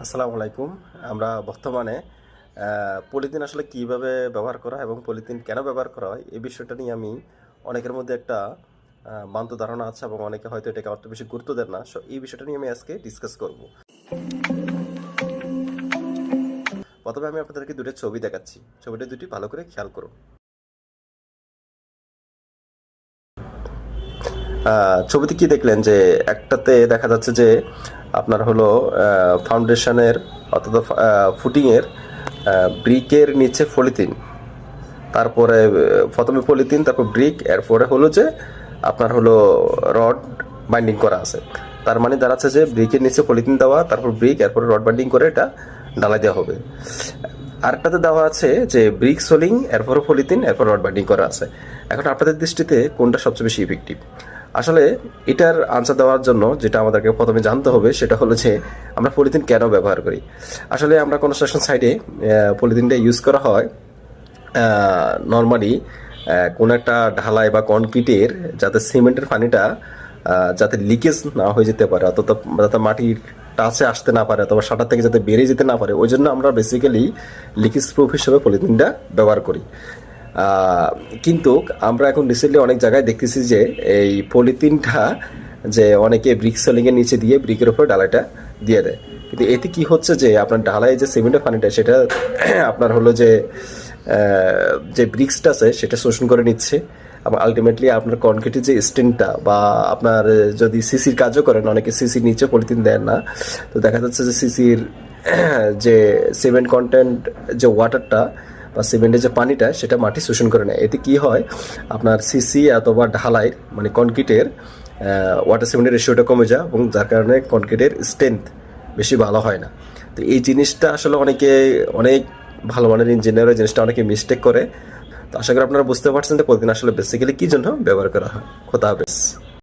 আসসালামু আলাইকুম। আমরা বর্তমানে পলিথিন আসলে কিভাবে ব্যবহার করা এবং পলিথিন কেন ব্যবহার করা হয় এই বিষয়টা নিয়ে আমি অনেকের মধ্যে একটা ভ্রান্ত ধারণা আছে এবং অনেকে হয়তো এটাকে অত বেশি গুরুত্ব দেন না। সো এই বিষয়টা নিয়ে আমি আজকে ডিসকাস করব। প্রথমে আমি আপনাদেরকে দুটো ছবি দেখাচ্ছি, ছবিটা দুটি ভালো করে খেয়াল করুন। ছবিতে কি দেখলেন যে একটাতে দেখা যাচ্ছে যে আপনার হলো ফাউন্ডেশনের অর্থাৎ ফুটিংয়ের ব্রিকের নিচে পলিথিন, তারপরে প্রথমে পলিথিন, তারপর ব্রিক, এরপরে হলো যে আপনার হলো রড বাইন্ডিং করা আছে। তার মানে দাঁড়াচ্ছে যে ব্রিকের নিচে পলিথিন দেওয়া, তারপর ব্রিক, এরপরে রড বাইন্ডিং করে এটা ঢালাই দেওয়া হবে। আরেকটাতে দেওয়া আছে যে ব্রিক সোলিং, এরপরে পলিথিন, এরপর রড বাইন্ডিং করা আছে। এখন আপনাদের দৃষ্টিতে কোনটা সবচেয়ে বেশি ইফেক্টিভ? আসলে এটার আনসার দেওয়ার জন্য যেটা আমাদেরকে প্রথমে জানতে হবে সেটা হলো যে আমরা পলিথিন কেন ব্যবহার করি। আসলে আমরা কনস্ট্রাকশন সাইডে পলিথিনটা ইউজ করা হয় নর্মালি কোনো একটা ঢালাই বা কনক্রিটের যাতে সিমেন্টের পানিটা যাতে লিকেজ না হয়ে যেতে পারে, অর্থাৎ যাতে মাটির টাচে আসতে না পারে অথবা সাঁটার থেকে যাতে বেরিয়ে যেতে না পারে, ওই জন্য আমরা বেসিক্যালি লিকেজ প্রুফ হিসেবে পলিথিনটা ব্যবহার করি। কিন্তু আমরা এখন রিসেন্টলি অনেক জায়গায় দেখতেছি যে এই পলিথিনটা যে অনেকে ব্রিক সেলিংয়ের নিচে দিয়ে ব্রিকের উপর ডালাইটা দিয়ে দেয়। কিন্তু এতে কি হচ্ছে যে আপনার ঢালাই যে সিমেন্টের পানিটা সেটা আপনার হলো যে ব্রিক্সটা আছে সেটা শোষণ করে নিচ্ছে এবং আলটিমেটলি আপনার কনক্রিটের যে স্টেনটা বা আপনার যদি সিসির কাজও করেন, অনেকে সিসির নিচে পলিথিন দেন না, তো দেখা যাচ্ছে যে সিসির যে সিমেন্ট কন্টেন্ট যে ওয়াটারটা বা সিমেন্টের যে পানিটা সেটা মাটি শোষণ করে নেয়। এতে কি হয়, আপনার সিসি অথবা ঢালাইয়ের মানে কনক্রিটের ওয়াটার সিমেন্টের রেশিওটা কমে যায় এবং যার কারণে কনক্রিটের স্ট্রেংথ বেশি ভালো হয় না। তো এই জিনিসটা আসলে অনেক ভালো মানের ইঞ্জিনিয়ার এই জিনিসটা অনেকে মিস্টেক করে। তো আশা করি আপনারা বুঝতে পারছেন যে প্রতিদিন আসলে বেসিক্যালি কী জন্য ব্যবহার করা হয়। খোদা হাফেজ।